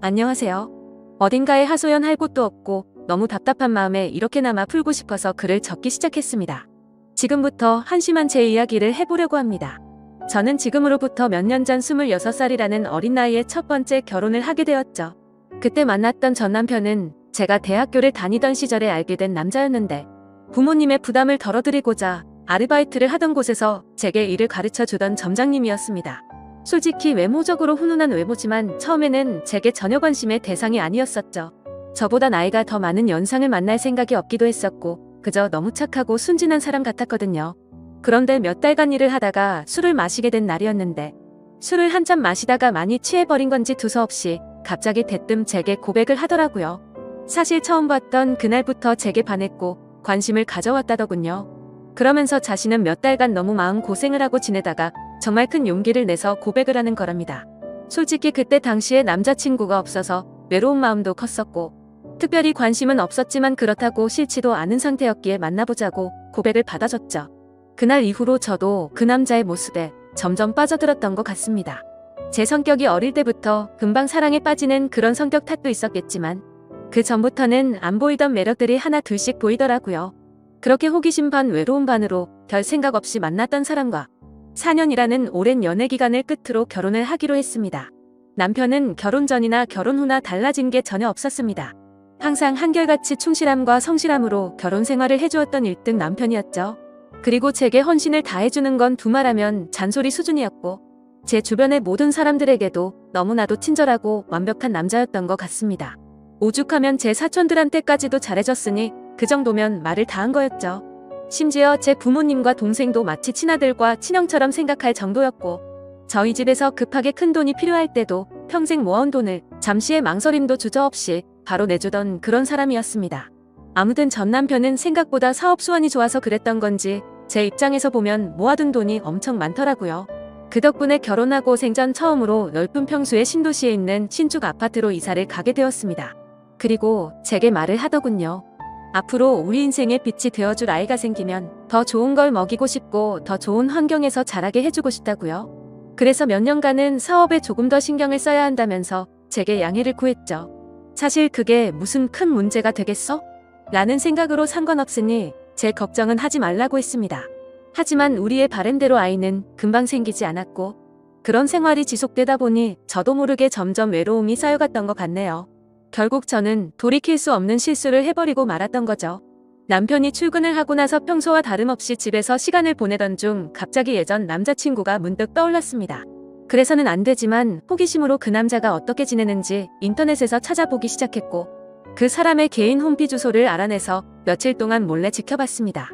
안녕하세요. 어딘가에 하소연할 곳도 없고 너무 답답한 마음에 이렇게나마 풀고 싶어서 글을 적기 시작했습니다. 지금부터 한심한 제 이야기를 해보려고 합니다. 저는 지금으로부터 몇 년 전 26살이라는 어린 나이에 첫 번째 결혼을 하게 되었죠. 그때 만났던 전 남편은 제가 대학교를 다니던 시절에 알게 된 남자였는데 부모님의 부담을 덜어드리고자 아르바이트를 하던 곳에서 제게 일을 가르쳐 주던 점장님이었습니다. 솔직히 외모적으로 훈훈한 외모지만 처음에는 제게 전혀 관심의 대상이 아니었었죠. 저보다 나이가 더 많은 연상을 만날 생각이 없기도 했었고 그저 너무 착하고 순진한 사람 같았거든요. 그런데 몇 달간 일을 하다가 술을 마시게 된 날이었는데 술을 한참 마시다가 많이 취해버린 건지 두서없이 갑자기 대뜸 제게 고백을 하더라고요. 사실 처음 봤던 그날부터 제게 반했고 관심을 가져왔다더군요. 그러면서 자신은 몇 달간 너무 마음고생을 하고 지내다가 정말 큰 용기를 내서 고백을 하는 거랍니다. 솔직히 그때 당시에 남자친구가 없어서 외로운 마음도 컸었고 특별히 관심은 없었지만 그렇다고 싫지도 않은 상태였기에 만나보자고 고백을 받아줬죠. 그날 이후로 저도 그 남자의 모습에 점점 빠져들었던 것 같습니다. 제 성격이 어릴 때부터 금방 사랑에 빠지는 그런 성격 탓도 있었겠지만 그 전부터는 안 보이던 매력들이 하나 둘씩 보이더라고요. 그렇게 호기심 반 외로움 반으로 별 생각 없이 만났던 사람과 4년이라는 오랜 연애 기간을 끝으로 결혼을 하기로 했습니다. 남편은 결혼 전이나 결혼 후나 달라진 게 전혀 없었습니다. 항상 한결같이 충실함과 성실함으로 결혼 생활을 해주었던 1등 남편이었죠. 그리고 제게 헌신을 다해주는 건 두말하면 잔소리 수준이었고 제 주변의 모든 사람들에게도 너무나도 친절하고 완벽한 남자였던 것 같습니다. 오죽하면 제 사촌들한테까지도 잘해줬으니 그 정도면 말을 다 한 거였죠. 심지어 제 부모님과 동생도 마치 친아들과 친형처럼 생각할 정도였고 저희 집에서 급하게 큰 돈이 필요할 때도 평생 모아온 돈을 잠시의 망설임도 주저없이 바로 내주던 그런 사람이었습니다. 아무튼 전 남편은 생각보다 사업 수완이 좋아서 그랬던 건지 제 입장에서 보면 모아둔 돈이 엄청 많더라고요. 그 덕분에 결혼하고 생전 처음으로 넓은 평수의 신도시에 있는 신축 아파트로 이사를 가게 되었습니다. 그리고 제게 말을 하더군요. 앞으로 우리 인생의 빛이 되어줄 아이가 생기면 더 좋은 걸 먹이고 싶고 더 좋은 환경에서 자라게 해주고 싶다고요. 그래서 몇 년간은 사업에 조금 더 신경을 써야 한다면서 제게 양해를 구했죠. 사실 그게 무슨 큰 문제가 되겠어? 라는 생각으로 상관없으니 제 걱정은 하지 말라고 했습니다. 하지만 우리의 바램대로 아이는 금방 생기지 않았고 그런 생활이 지속되다 보니 저도 모르게 점점 외로움이 쌓여갔던 것 같네요. 결국 저는 돌이킬 수 없는 실수를 해버리고 말았던 거죠. 남편이 출근을 하고 나서 평소와 다름없이 집에서 시간을 보내던 중 갑자기 예전 남자친구가 문득 떠올랐습니다. 그래서는 안 되지만 호기심으로 그 남자가 어떻게 지내는지 인터넷에서 찾아보기 시작했고 그 사람의 개인 홈피 주소를 알아내서 며칠 동안 몰래 지켜봤습니다.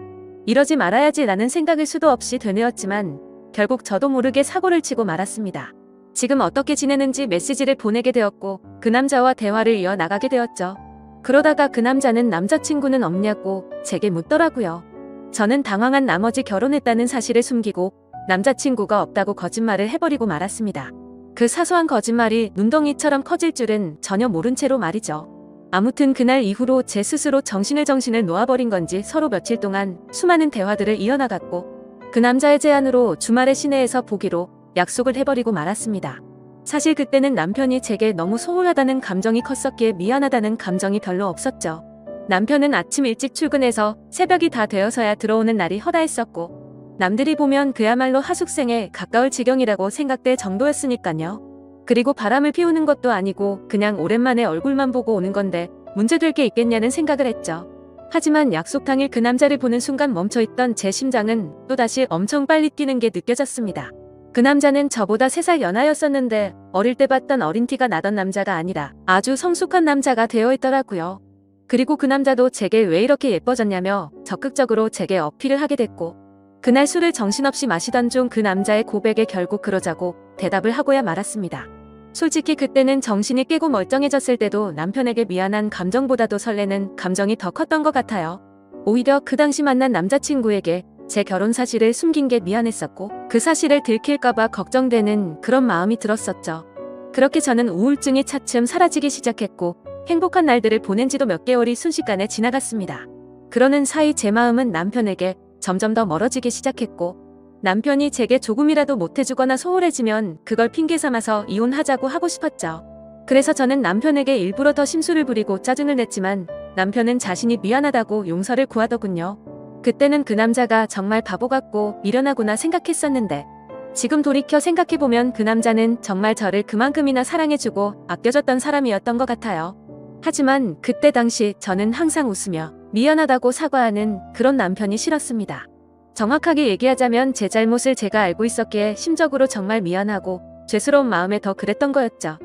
이러지 말아야지 라는 생각을 수도 없이 되뇌었지만 결국 저도 모르게 사고를 치고 말았습니다. 지금 어떻게 지내는지 메시지를 보내게 되었고 그 남자와 대화를 이어나가게 되었죠. 그러다가 그 남자는 남자친구는 없냐고 제게 묻더라고요. 저는 당황한 나머지 결혼했다는 사실을 숨기고 남자친구가 없다고 거짓말을 해버리고 말았습니다. 그 사소한 거짓말이 눈덩이처럼 커질 줄은 전혀 모른 채로 말이죠. 아무튼 그날 이후로 제 스스로 정신을 놓아버린 건지 서로 며칠 동안 수많은 대화들을 이어나갔고 그 남자의 제안으로 주말에 시내에서 보기로 약속을 해버리고 말았습니다. 사실 그때는 남편이 제게 너무 소홀하다는 감정이 컸었기에 미안하다는 감정이 별로 없었죠. 남편은 아침 일찍 출근해서 새벽이 다 되어서야 들어오는 날이 허다했었고 남들이 보면 그야말로 하숙생에 가까울 지경이라고 생각될 정도였으니까요. 그리고 바람을 피우는 것도 아니고 그냥 오랜만에 얼굴만 보고 오는 건데 문제될 게 있겠냐는 생각을 했죠. 하지만 약속 당일 그 남자를 보는 순간 멈춰있던 제 심장은 또다시 엄청 빨리 뛰는 게 느껴졌습니다. 그 남자는 저보다 3살 연하였었는데 어릴 때 봤던 어린 티가 나던 남자가 아니라 아주 성숙한 남자가 되어 있더라고요. 그리고 그 남자도 제게 왜 이렇게 예뻐졌냐며 적극적으로 제게 어필을 하게 됐고 그날 술을 정신없이 마시던 중 그 남자의 고백에 결국 그러자고 대답을 하고야 말았습니다. 솔직히 그때는 정신이 깨고 멀쩡해졌을 때도 남편에게 미안한 감정보다도 설레는 감정이 더 컸던 것 같아요. 오히려 그 당시 만난 남자친구에게 제 결혼 사실을 숨긴 게 미안했었고 그 사실을 들킬까봐 걱정되는 그런 마음이 들었었죠. 그렇게 저는 우울증이 차츰 사라지기 시작했고 행복한 날들을 보낸 지도 몇 개월이 순식간에 지나갔습니다. 그러는 사이 제 마음은 남편에게 점점 더 멀어지기 시작했고 남편이 제게 조금이라도 못해주거나 소홀해지면 그걸 핑계 삼아서 이혼하자고 하고 싶었죠. 그래서 저는 남편에게 일부러 더 심술을 부리고 짜증을 냈지만 남편은 자신이 미안하다고 용서를 구하더군요. 그때는 그 남자가 정말 바보 같고 미련하구나 생각했었는데 지금 돌이켜 생각해보면 그 남자는 정말 저를 그만큼이나 사랑해주고 아껴줬던 사람이었던 것 같아요. 하지만 그때 당시 저는 항상 웃으며 미안하다고 사과하는 그런 남편이 싫었습니다. 정확하게 얘기하자면 제 잘못을 제가 알고 있었기에 심적으로 정말 미안하고 죄스러운 마음에 더 그랬던 거였죠.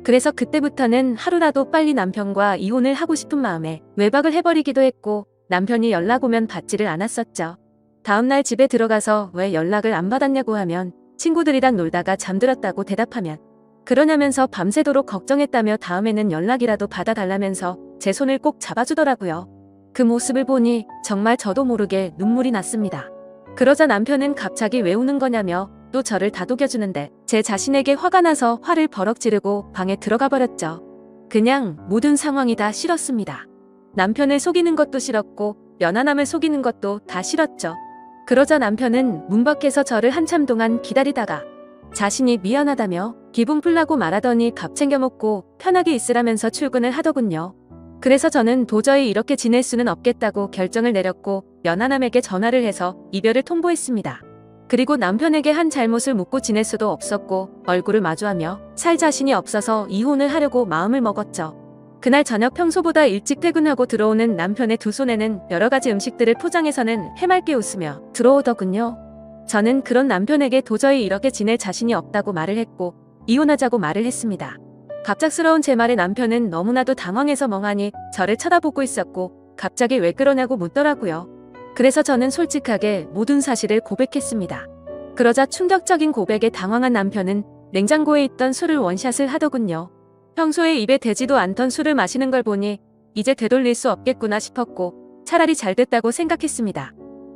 그래서 그때부터는 하루라도 빨리 남편과 이혼을 하고 싶은 마음에 외박을 해버리기도 했고 남편이 연락 오면 받지를 않았었죠. 다음날 집에 들어가서 왜 연락을 안 받았냐고 하면 친구들이랑 놀다가 잠들었다고 대답하면 그러냐면서 밤새도록 걱정했다며 다음에는 연락이라도 받아달라면서 제 손을 꼭 잡아주더라고요. 그 모습을 보니 정말 저도 모르게 눈물이 났습니다. 그러자 남편은 갑자기 왜 우는 거냐며 또 저를 다독여주는데 제 자신에게 화가 나서 화를 버럭 지르고 방에 들어가 버렸죠. 그냥 모든 상황이 다 싫었습니다. 남편을 속이는 것도 싫었고 연하남을 속이는 것도 다 싫었죠. 그러자 남편은 문 밖에서 저를 한참 동안 기다리다가 자신이 미안하다며 기분 풀라고 말하더니 밥 챙겨 먹고 편하게 있으라면서 출근을 하더군요. 그래서 저는 도저히 이렇게 지낼 수는 없겠다고 결정을 내렸고 연하남에게 전화를 해서 이별을 통보했습니다. 그리고 남편에게 한 잘못을 묻고 지낼 수도 없었고 얼굴을 마주하며 살 자신이 없어서 이혼을 하려고 마음을 먹었죠. 그날 저녁 평소보다 일찍 퇴근하고 들어오는 남편의 두 손에는 여러 가지 음식들을 포장해서는 해맑게 웃으며 들어오더군요. 저는 그런 남편에게 도저히 이렇게 지낼 자신이 없다고 말을 했고 이혼하자고 말을 했습니다. 갑작스러운 제 말에 남편은 너무나도 당황해서 멍하니 저를 쳐다보고 있었고 갑자기 왜 그러냐고 묻더라고요. 그래서 저는 솔직하게 모든 사실을 고백했습니다. 그러자 충격적인 고백에 당황한 남편은 냉장고에 있던 술을 원샷을 하더군요. 평소에 입에 대지도 않던 술을 마시는 걸 보니 이제 되돌릴 수 없겠구나 싶었고 차라리 잘 됐다고 생각했습니다.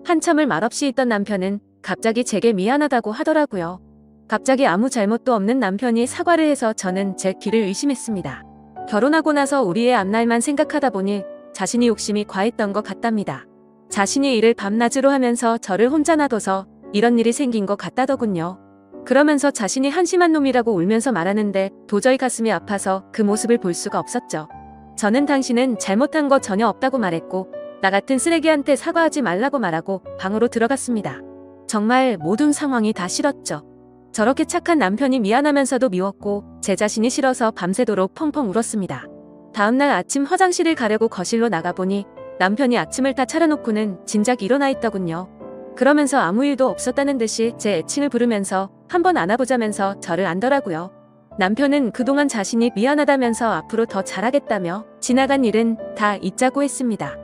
한참을 말없이 있던 남편은 갑자기 제게 미안하다고 하더라고요. 갑자기 아무 잘못도 없는 남편이 사과를 해서 저는 제 귀를 의심했습니다. 결혼하고 나서 우리의 앞날만 생각하다 보니 자신이 욕심이 과했던 것 같답니다. 자신이 일을 밤낮으로 하면서 저를 혼자 놔둬서 이런 일이 생긴 것 같다더군요. 그러면서 자신이 한심한 놈이라고 울면서 말하는데 도저히 가슴이 아파서 그 모습을 볼 수가 없었죠. 저는 당신은 잘못한 거 전혀 없다고 말했고 나 같은 쓰레기한테 사과하지 말라고 말하고 방으로 들어갔습니다. 정말 모든 상황이 다 싫었죠. 저렇게 착한 남편이 미안하면서도 미웠고 제 자신이 싫어서 밤새도록 펑펑 울었습니다. 다음날 아침 화장실을 가려고 거실로 나가보니 남편이 아침을 다 차려놓고는 진작 일어나 있더군요. 그러면서 아무 일도 없었다는 듯이 제 애칭을 부르면서 한번 안아보자면서 저를 안더라고요. 남편은 그동안 자신이 미안하다면서 앞으로 더 잘하겠다며 지나간 일은 다 잊자고 했습니다.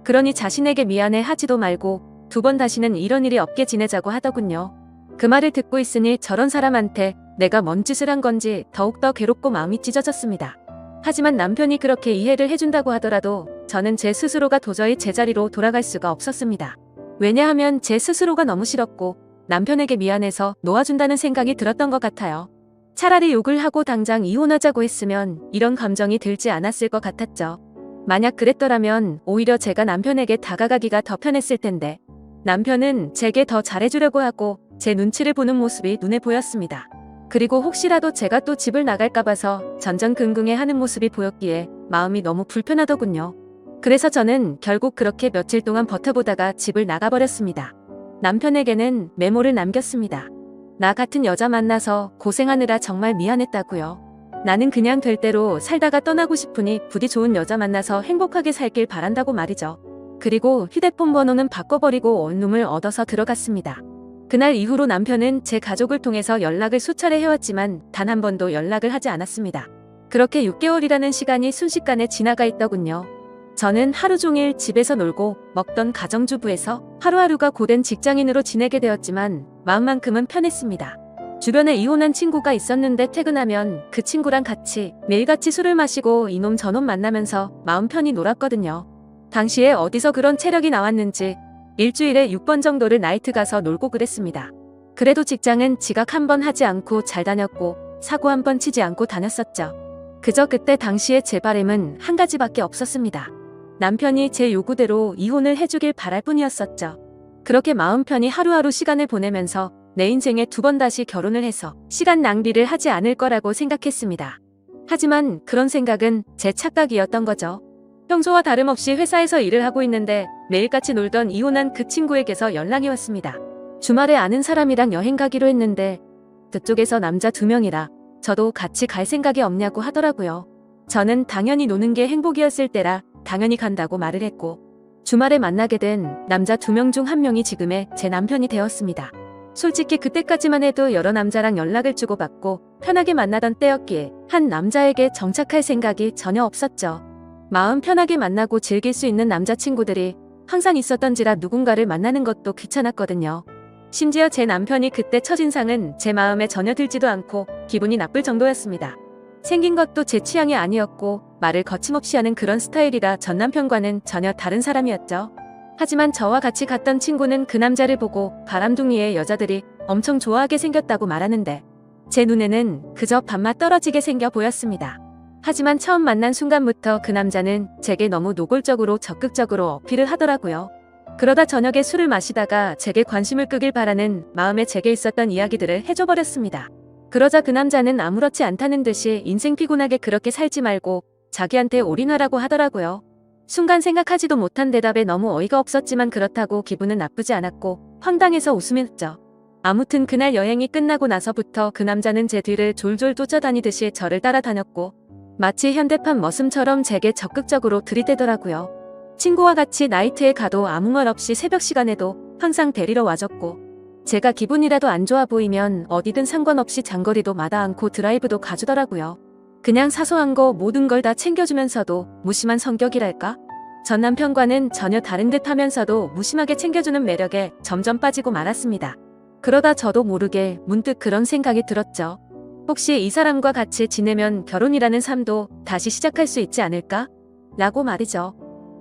그러니 자신에게 미안해 하지도 말고 두 번 다시는 이런 일이 없게 지내자고 하더군요. 그 말을 듣고 있으니 저런 사람한테 내가 뭔 짓을 한 건지 더욱더 괴롭고 마음이 찢어졌습니다. 하지만 남편이 그렇게 이해를 해준다고 하더라도 저는 제 스스로가 도저히 제자리로 돌아갈 수가 없었습니다. 왜냐하면 제 스스로가 너무 싫었고 남편에게 미안해서 놓아준다는 생각이 들었던 것 같아요. 차라리 욕을 하고 당장 이혼하자고 했으면 이런 감정이 들지 않았을 것 같았죠. 만약 그랬더라면 오히려 제가 남편에게 다가가기가 더 편했을 텐데 남편은 제게 더 잘해주려고 하고 제 눈치를 보는 모습이 눈에 보였습니다. 그리고 혹시라도 제가 또 집을 나갈까 봐서 전전긍긍해하는 모습이 보였기에 마음이 너무 불편하더군요. 그래서 저는 결국 그렇게 며칠 동안 버텨보다가 집을 나가버렸습니다. 남편에게는 메모를 남겼습니다. 나 같은 여자 만나서 고생하느라 정말 미안했다고요. 나는 그냥 될 대로 살다가 떠나고 싶으니 부디 좋은 여자 만나서 행복하게 살길 바란다고 말이죠. 그리고 휴대폰 번호는 바꿔버리고 원룸을 얻어서 들어갔습니다. 그날 이후로 남편은 제 가족을 통해서 연락을 수차례 해왔지만 단 한 번도 연락을 하지 않았습니다. 그렇게 6개월이라는 시간이 순식간에 지나가 있더군요. 저는 하루 종일 집에서 놀고 먹던 가정주부에서 하루하루가 고된 직장인으로 지내게 되었지만 마음만큼은 편했습니다. 주변에 이혼한 친구가 있었는데 퇴근하면 그 친구랑 같이 매일같이 술을 마시고 이놈 저놈 만나면서 마음 편히 놀았거든요. 당시에 어디서 그런 체력이 나왔는지 일주일에 6번 정도를 나이트 가서 놀고 그랬습니다. 그래도 직장은 지각 한 번 하지 않고 잘 다녔고 사고 한 번 치지 않고 다녔었죠. 그저 그때 당시에 제 바람은 한 가지밖에 없었습니다. 남편이 제 요구대로 이혼을 해주길 바랄 뿐이었었죠. 그렇게 마음 편히 하루하루 시간을 보내면서 내 인생에 두 번 다시 결혼을 해서 시간 낭비를 하지 않을 거라고 생각했습니다. 하지만 그런 생각은 제 착각이었던 거죠. 평소와 다름없이 회사에서 일을 하고 있는데 매일같이 놀던 이혼한 그 친구에게서 연락이 왔습니다. 주말에 아는 사람이랑 여행 가기로 했는데 그쪽에서 남자 2명이라 저도 같이 갈 생각이 없냐고 하더라고요. 저는 당연히 노는 게 행복이었을 때라 당연히 간다고 말을 했고 주말에 만나게 된 남자 2명 중 1명이 지금의 제 남편이 되었습니다. 솔직히 그때까지만 해도 여러 남자랑 연락을 주고받고 편하게 만나던 때였기에 한 남자에게 정착할 생각이 전혀 없었죠. 마음 편하게 만나고 즐길 수 있는 남자친구들이 항상 있었던지라 누군가를 만나는 것도 귀찮았거든요. 심지어 제 남편이 그때 첫인상은 제 마음에 전혀 들지도 않고 기분이 나쁠 정도였습니다. 생긴 것도 제 취향이 아니었고 말을 거침없이 하는 그런 스타일이라 전 남편과는 전혀 다른 사람이었죠. 하지만 저와 같이 갔던 친구는 그 남자를 보고 바람둥이의 여자들이 엄청 좋아하게 생겼다고 말하는데 제 눈에는 그저 밥맛 떨어지게 생겨 보였습니다. 하지만 처음 만난 순간부터 그 남자는 제게 너무 노골적으로 적극적으로 어필을 하더라고요. 그러다 저녁에 술을 마시다가 제게 관심을 끄길 바라는 마음에 제게 있었던 이야기들을 해줘버렸습니다. 그러자 그 남자는 아무렇지 않다는 듯이 인생 피곤하게 그렇게 살지 말고 자기한테 올인하라고 하더라고요. 순간 생각하지도 못한 대답에 너무 어이가 없었지만 그렇다고 기분은 나쁘지 않았고 황당해서 웃으면했죠. 아무튼 그날 여행이 끝나고 나서부터 그 남자는 제 뒤를 졸졸 쫓아다니듯이 저를 따라다녔고 마치 현대판 머슴처럼 제게 적극적으로 들이대더라고요. 친구와 같이 나이트에 가도 아무 말 없이 새벽 시간에도 항상 데리러 와줬고 제가 기분이라도 안 좋아 보이면 어디든 상관없이 장거리도 마다 않고 드라이브도 가주더라고요. 그냥 사소한 거 모든 걸 다 챙겨주면서도 무심한 성격이랄까? 전 남편과는 전혀 다른 듯 하면서도 무심하게 챙겨주는 매력에 점점 빠지고 말았습니다. 그러다 저도 모르게 문득 그런 생각이 들었죠. 혹시 이 사람과 같이 지내면 결혼이라는 삶도 다시 시작할 수 있지 않을까? 라고 말이죠.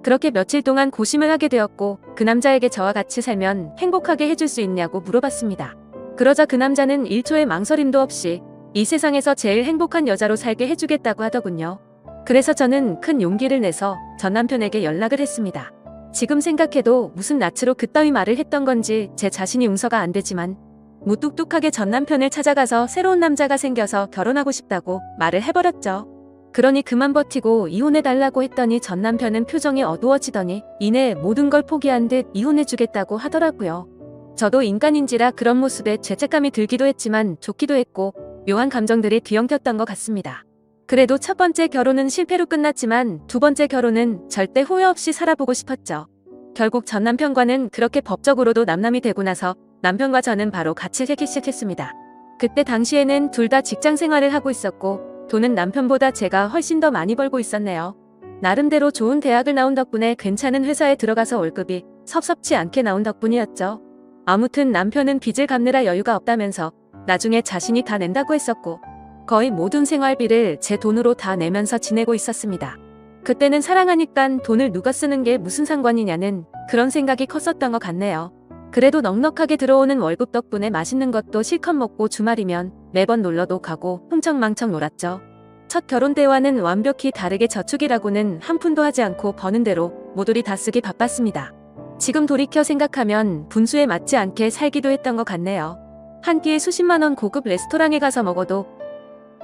그렇게 며칠 동안 고심을 하게 되었고 그 남자에게 저와 같이 살면 행복하게 해줄 수 있냐고 물어봤습니다. 그러자 그 남자는 1초의 망설임도 없이 이 세상에서 제일 행복한 여자로 살게 해주겠다고 하더군요. 그래서 저는 큰 용기를 내서 전 남편에게 연락을 했습니다. 지금 생각해도 무슨 낯으로 그따위 말을 했던 건지 제 자신이 용서가 안 되지만 무뚝뚝하게 전 남편을 찾아가서 새로운 남자가 생겨서 결혼하고 싶다고 말을 해버렸죠. 그러니 그만 버티고 이혼해달라고 했더니 전 남편은 표정이 어두워지더니 이내 모든 걸 포기한 듯 이혼해주겠다고 하더라고요. 저도 인간인지라 그런 모습에 죄책감이 들기도 했지만 좋기도 했고 묘한 감정들이 뒤엉켰던 것 같습니다. 그래도 첫 번째 결혼은 실패로 끝났지만 두 번째 결혼은 절대 후회 없이 살아보고 싶었죠. 결국 전 남편과는 그렇게 법적으로도 남남이 되고 나서 남편과 저는 바로 같이 살기 시작했습니다. 그때 당시에는 둘 다 직장 생활을 하고 있었고 돈은 남편보다 제가 훨씬 더 많이 벌고 있었네요. 나름대로 좋은 대학을 나온 덕분에 괜찮은 회사에 들어가서 월급이 섭섭지 않게 나온 덕분이었죠. 아무튼 남편은 빚을 갚느라 여유가 없다면서 나중에 자신이 다 낸다고 했었고 거의 모든 생활비를 제 돈으로 다 내면서 지내고 있었습니다. 그때는 사랑하니깐 돈을 누가 쓰는 게 무슨 상관이냐는 그런 생각이 컸었던 것 같네요. 그래도 넉넉하게 들어오는 월급 덕분에 맛있는 것도 실컷 먹고 주말이면 매번 놀러도 가고 흥청망청 놀았죠. 첫 결혼 때와는 완벽히 다르게 저축이라고는 한 푼도 하지 않고 버는 대로 모조리 다 쓰기 바빴습니다. 지금 돌이켜 생각하면 분수에 맞지 않게 살기도 했던 것 같네요. 한 끼에 수십만 원 고급 레스토랑에 가서 먹어도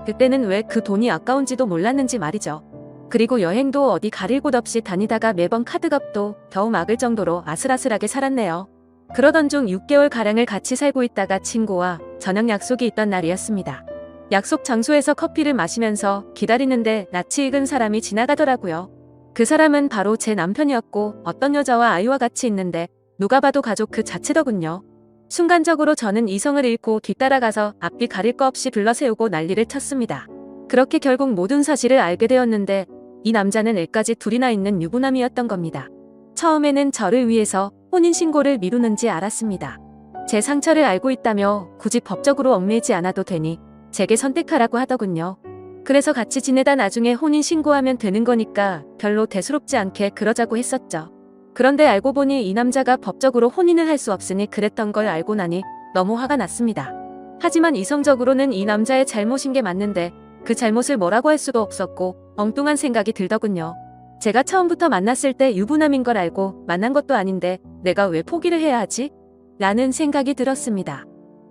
그때는 왜 그 돈이 아까운지도 몰랐는지 말이죠. 그리고 여행도 어디 가릴 곳 없이 다니다가 매번 카드값도 겨우 막을 정도로 아슬아슬하게 살았네요. 그러던 중 6개월가량을 같이 살고 있다가 친구와 저녁 약속이 있던 날이었습니다. 약속 장소에서 커피를 마시면서 기다리는데 낯이 익은 사람이 지나가더라고요. 그 사람은 바로 제 남편이었고 어떤 여자와 아이와 같이 있는데 누가 봐도 가족 그 자체더군요. 순간적으로 저는 이성을 잃고 뒤따라가서 앞뒤 가릴 거 없이 불러세우고 난리를 쳤습니다. 그렇게 결국 모든 사실을 알게 되었는데 이 남자는 애까지 둘이나 있는 유부남이었던 겁니다. 처음에는 저를 위해서 혼인신고를 미루는지 알았습니다. 제 상처를 알고 있다며 굳이 법적으로 얽매이지 않아도 되니 제게 선택하라고 하더군요. 그래서 같이 지내다 나중에 혼인신고하면 되는 거니까 별로 대수롭지 않게 그러자고 했었죠. 그런데 알고 보니 이 남자가 법적으로 혼인을 할 수 없으니 그랬던 걸 알고 나니 너무 화가 났습니다. 하지만 이성적으로는 이 남자의 잘못인 게 맞는데 그 잘못을 뭐라고 할 수도 없었고 엉뚱한 생각이 들더군요. 제가 처음부터 만났을 때 유부남인 걸 알고 만난 것도 아닌데 내가 왜 포기를 해야 하지? 라는 생각이 들었습니다.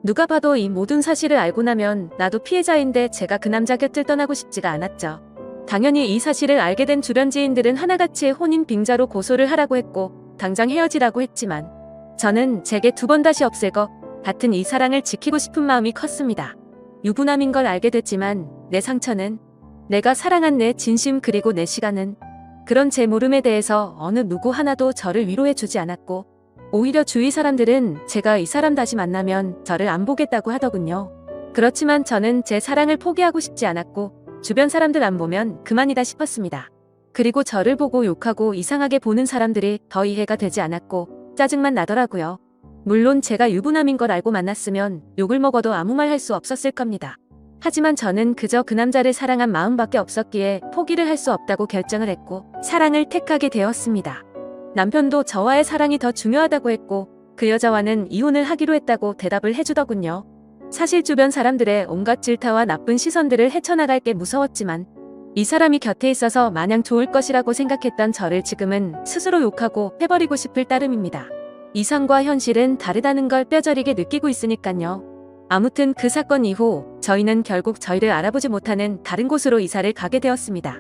누가 봐도 이 모든 사실을 알고 나면 나도 피해자인데 제가 그 남자 곁을 떠나고 싶지가 않았죠. 당연히 이 사실을 알게 된 주변 지인들은 하나같이 혼인 빙자로 고소를 하라고 했고 당장 헤어지라고 했지만 저는 제게 두 번 다시 없을 것 같은 이 사랑을 지키고 싶은 마음이 컸습니다. 유부남인 걸 알게 됐지만 내 상처는, 내가 사랑한 내 진심 그리고 내 시간은, 그런 제 모름에 대해서 어느 누구 하나도 저를 위로해주지 않았고 오히려 주위 사람들은 제가 이 사람 다시 만나면 저를 안 보겠다고 하더군요. 그렇지만 저는 제 사랑을 포기하고 싶지 않았고 주변 사람들 안 보면 그만이다 싶었습니다. 그리고 저를 보고 욕하고 이상하게 보는 사람들이 더 이해가 되지 않았고 짜증만 나더라고요. 물론 제가 유부남인 걸 알고 만났으면 욕을 먹어도 아무 말 할 수 없었을 겁니다. 하지만 저는 그저 그 남자를 사랑한 마음밖에 없었기에 포기를 할 수 없다고 결정을 했고 사랑을 택하게 되었습니다. 남편도 저와의 사랑이 더 중요하다고 했고 그 여자와는 이혼을 하기로 했다고 대답을 해주더군요. 사실 주변 사람들의 온갖 질타와 나쁜 시선들을 헤쳐나갈 게 무서웠지만 이 사람이 곁에 있어서 마냥 좋을 것이라고 생각했던 저를 지금은 스스로 욕하고 해버리고 싶을 따름입니다. 이상과 현실은 다르다는 걸 뼈저리게 느끼고 있으니까요. 아무튼 그 사건 이후 저희는 결국 저희를 알아보지 못하는 다른 곳으로 이사를 가게 되었습니다.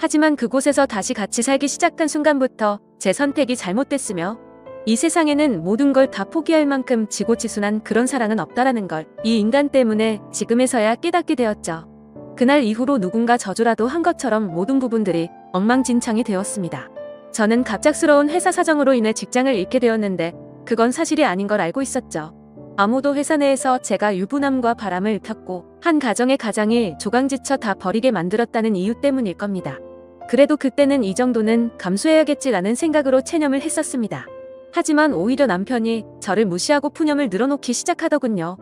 하지만 그곳에서 다시 같이 살기 시작한 순간부터 제 선택이 잘못됐으며 이 세상에는 모든 걸 다 포기할 만큼 지고지순한 그런 사랑은 없다라는 걸 이 인간 때문에 지금에서야 깨닫게 되었죠. 그날 이후로 누군가 저주라도 한 것처럼 모든 부분들이 엉망진창이 되었습니다. 저는 갑작스러운 회사 사정으로 인해 직장을 잃게 되었는데 그건 사실이 아닌 걸 알고 있었죠. 아무도 회사 내에서 제가 유부남과 바람을 폈고 한 가정의 가장이 조강지쳐 다 버리게 만들었다는 이유 때문일 겁니다. 그래도 그때는 이 정도는 감수해야겠지라는 생각으로 체념을 했었습니다. 하지만 오히려 남편이 저를 무시하고 푸념을 늘어놓기 시작하더군요.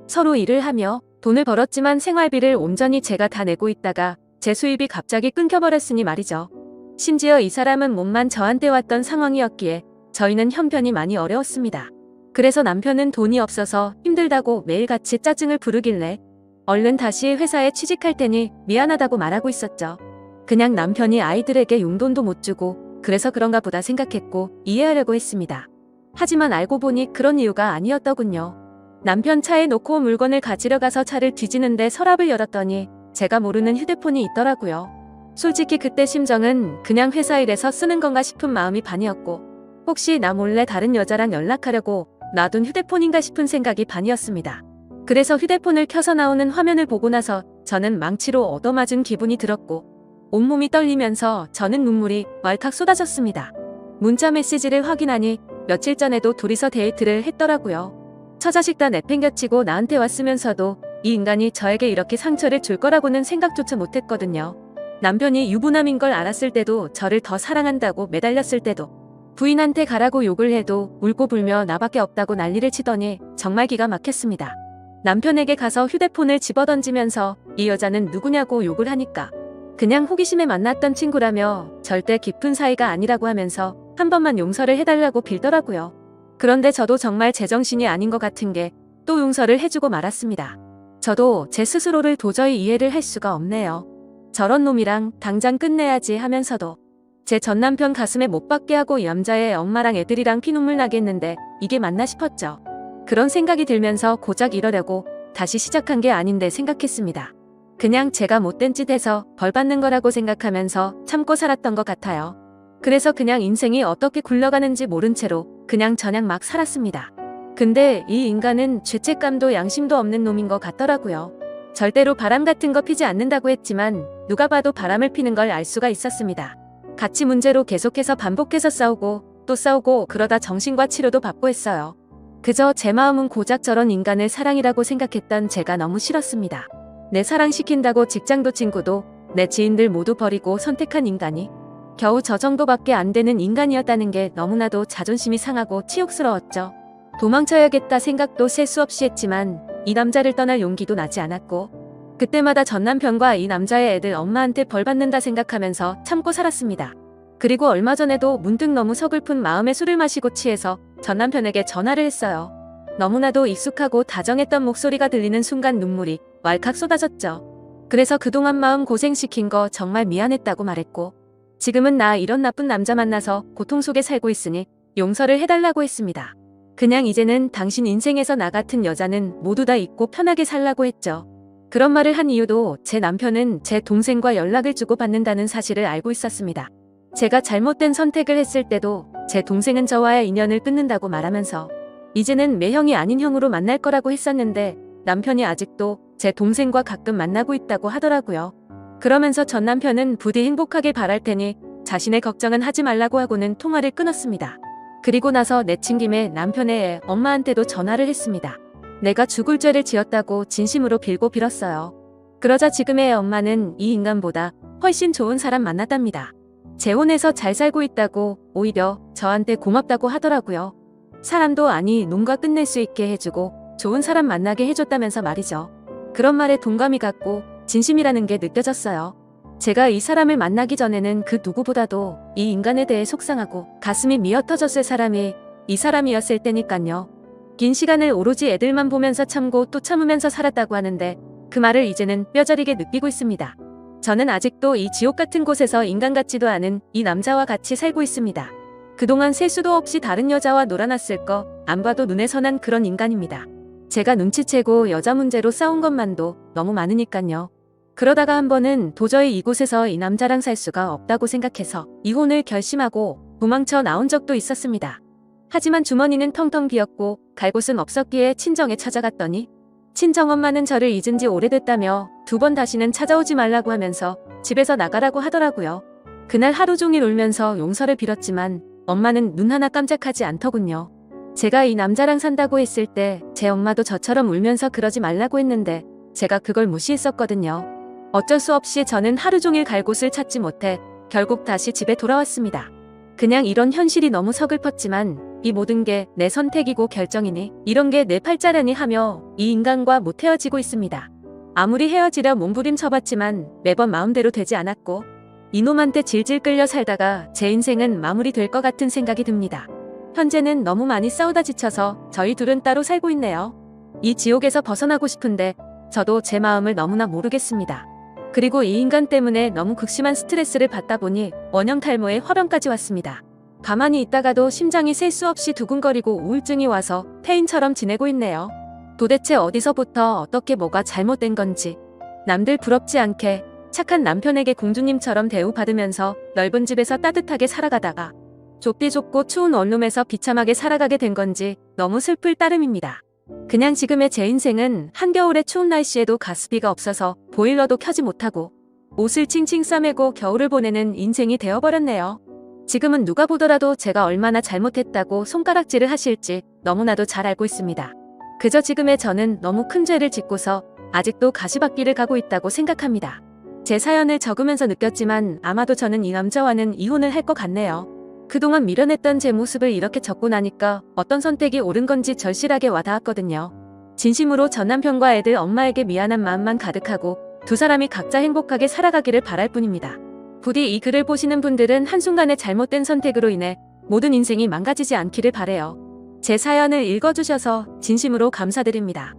서로 일을 하며 돈을 벌었지만 생활비를 온전히 제가 다 내고 있다가 제 수입이 갑자기 끊겨버렸으니 말이죠. 심지어 이 사람은 몸만 저한테 왔던 상황이었기에 저희는 형편이 많이 어려웠습니다. 그래서 남편은 돈이 없어서 힘들다고 매일같이 짜증을 부르길래 얼른 다시 회사에 취직할 테니 미안하다고 말하고 있었죠. 그냥 남편이 아이들에게 용돈도 못 주고 그래서 그런가 보다 생각했고 이해하려고 했습니다. 하지만 알고 보니 그런 이유가 아니었더군요. 남편 차에 놓고 물건을 가지러 가서 차를 뒤지는데 서랍을 열었더니 제가 모르는 휴대폰이 있더라고요. 솔직히 그때 심정은 그냥 회사 일에서 쓰는 건가 싶은 마음이 반이었고 혹시 나 몰래 다른 여자랑 연락하려고 놔둔 휴대폰인가 싶은 생각이 반이었습니다. 그래서 휴대폰을 켜서 나오는 화면을 보고 나서 저는 망치로 얻어맞은 기분이 들었고 온몸이 떨리면서 저는 눈물이 왈칵 쏟아졌습니다. 문자 메시지를 확인하니 며칠 전에도 둘이서 데이트를 했더라고요. 처자식 다 내팽겨치고 나한테 왔으면서도 이 인간이 저에게 이렇게 상처를 줄 거라고는 생각조차 못했거든요. 남편이 유부남인 걸 알았을 때도 저를 더 사랑한다고 매달렸을 때도 부인한테 가라고 욕을 해도 울고 불며 나밖에 없다고 난리를 치더니 정말 기가 막혔습니다. 남편에게 가서 휴대폰을 집어던지면서 이 여자는 누구냐고 욕을 하니까 그냥 호기심에 만났던 친구라며 절대 깊은 사이가 아니라고 하면서 한 번만 용서를 해달라고 빌더라고요. 그런데 저도 정말 제정신이 아닌 것 같은 게 또 용서를 해주고 말았습니다. 저도 제 스스로를 도저히 이해를 할 수가 없네요. 저런 놈이랑 당장 끝내야지 하면서도 제 전남편 가슴에 못 박게 하고 이 남자의 엄마랑 애들이랑 피눈물 나겠는데 이게 맞나 싶었죠. 그런 생각이 들면서 고작 이러려고 다시 시작한 게 아닌데 생각했습니다. 그냥 제가 못된 짓 해서 벌 받는 거라고 생각하면서 참고 살았던 것 같아요. 그래서 그냥 인생이 어떻게 굴러가는지 모른 채로 그냥 저냥 막 살았습니다. 근데 이 인간은 죄책감도 양심도 없는 놈인 것 같더라고요. 절대로 바람 같은 거 피지 않는다고 했지만 누가 봐도 바람을 피는 걸 알 수가 있었습니다. 가치 문제로 계속해서 반복해서 싸우고 또 싸우고 그러다 정신과 치료도 받고 했어요. 그저 제 마음은 고작 저런 인간을 사랑이라고 생각했던 제가 너무 싫었습니다. 내 사랑시킨다고 직장도 친구도 내 지인들 모두 버리고 선택한 인간이 겨우 저 정도밖에 안 되는 인간이었다는 게 너무나도 자존심이 상하고 치욕스러웠죠. 도망쳐야겠다 생각도 셀 수 없이 했지만 이 남자를 떠날 용기도 나지 않았고 그때마다 전 남편과 이 남자의 애들 엄마한테 벌 받는다 생각하면서 참고 살았습니다. 그리고 얼마 전에도 문득 너무 서글픈 마음에 술을 마시고 취해서 전 남편에게 전화를 했어요. 너무나도 익숙하고 다정했던 목소리가 들리는 순간 눈물이 왈칵 쏟아졌죠. 그래서 그동안 마음 고생시킨 거 정말 미안했다고 말했고 지금은 나 이런 나쁜 남자 만나서 고통 속에 살고 있으니 용서를 해달라고 했습니다. 그냥 이제는 당신 인생에서 나 같은 여자는 모두 다 잊고 편하게 살라고 했죠. 그런 말을 한 이유도 제 남편은 제 동생과 연락을 주고받는다는 사실을 알고 있었습니다. 제가 잘못된 선택을 했을 때도 제 동생은 저와의 인연을 끊는다고 말하면서 이제는 매형이 아닌 형으로 만날 거라고 했었는데 남편이 아직도 제 동생과 가끔 만나고 있다고 하더라고요. 그러면서 전 남편은 부디 행복하길 바랄 테니 자신의 걱정은 하지 말라고 하고는 통화를 끊었습니다. 그리고 나서 내친 김에 남편의 애 엄마한테도 전화를 했습니다. 내가 죽을 죄를 지었다고 진심으로 빌고 빌었어요. 그러자 지금의 애 엄마는 이 인간보다 훨씬 좋은 사람 만났답니다. 재혼해서 잘 살고 있다고 오히려 저한테 고맙다고 하더라고요. 사람도 아니 농가 끝낼 수 있게 해주고 좋은 사람 만나게 해줬다면서 말이죠. 그런 말에 동감이 갔고 진심이라는 게 느껴졌어요. 제가 이 사람을 만나기 전에는 그 누구보다도 이 인간에 대해 속상하고 가슴이 미어터졌을 사람이 이 사람이었을 테니깐요. 긴 시간을 오로지 애들만 보면서 참고 또 참으면서 살았다고 하는데 그 말을 이제는 뼈저리게 느끼고 있습니다. 저는 아직도 이 지옥 같은 곳에서 인간 같지도 않은 이 남자와 같이 살고 있습니다. 그동안 셀 수도 없이 다른 여자와 놀아놨을 거 안 봐도 눈에 선한 그런 인간입니다. 제가 눈치채고 여자 문제로 싸운 것만도 너무 많으니깐요. 그러다가 한 번은 도저히 이곳에서 이 남자랑 살 수가 없다고 생각해서 이혼을 결심하고 도망쳐 나온 적도 있었습니다. 하지만 주머니는 텅텅 비었고 갈 곳은 없었기에 친정에 찾아갔더니 친정엄마는 저를 잊은 지 오래됐다며 2번 다시는 찾아오지 말라고 하면서 집에서 나가라고 하더라고요. 그날 하루 종일 울면서 용서를 빌었지만 엄마는 눈 하나 깜짝하지 않더군요. 제가 이 남자랑 산다고 했을 때 제 엄마도 저처럼 울면서 그러지 말라고 했는데 제가 그걸 무시했었거든요. 어쩔 수 없이 저는 하루 종일 갈 곳을 찾지 못해 결국 다시 집에 돌아왔습니다. 그냥 이런 현실이 너무 서글펐지만 이 모든 게 내 선택이고 결정이니 이런 게 내 팔자라니 하며 이 인간과 못 헤어지고 있습니다. 아무리 헤어지려 몸부림쳐봤지만 매번 마음대로 되지 않았고 이놈한테 질질 끌려 살다가 제 인생은 마무리될 것 같은 생각이 듭니다. 현재는 너무 많이 싸우다 지쳐서 저희 둘은 따로 살고 있네요. 이 지옥에서 벗어나고 싶은데 저도 제 마음을 너무나 모르겠습니다. 그리고 이 인간 때문에 너무 극심한 스트레스를 받다 보니 원형 탈모에 화병까지 왔습니다. 가만히 있다가도 심장이 셀 수 없이 두근거리고 우울증이 와서 폐인처럼 지내고 있네요. 도대체 어디서부터 어떻게 뭐가 잘못된 건지 남들 부럽지 않게 착한 남편에게 공주님처럼 대우받으면서 넓은 집에서 따뜻하게 살아가다가 좁디 좁고 추운 원룸에서 비참하게 살아가게 된 건지 너무 슬플 따름입니다. 그냥 지금의 제 인생은 한겨울의 추운 날씨에도 가스비가 없어서 보일러도 켜지 못하고 옷을 칭칭 싸매고 겨울을 보내는 인생이 되어버렸네요. 지금은 누가 보더라도 제가 얼마나 잘못했다고 손가락질을 하실지 너무나도 잘 알고 있습니다. 그저 지금의 저는 너무 큰 죄를 짓고서 아직도 가시밭길을 가고 있다고 생각합니다. 제 사연을 적으면서 느꼈지만 아마도 저는 이 남자와는 이혼을 할 것 같네요. 그동안 미련했던 제 모습을 이렇게 적고 나니까 어떤 선택이 옳은 건지 절실하게 와닿았거든요. 진심으로 전 남편과 애들 엄마에게 미안한 마음만 가득하고 두 사람이 각자 행복하게 살아가기를 바랄 뿐입니다. 부디 이 글을 보시는 분들은 한순간의 잘못된 선택으로 인해 모든 인생이 망가지지 않기를 바래요. 제 사연을 읽어주셔서 진심으로 감사드립니다.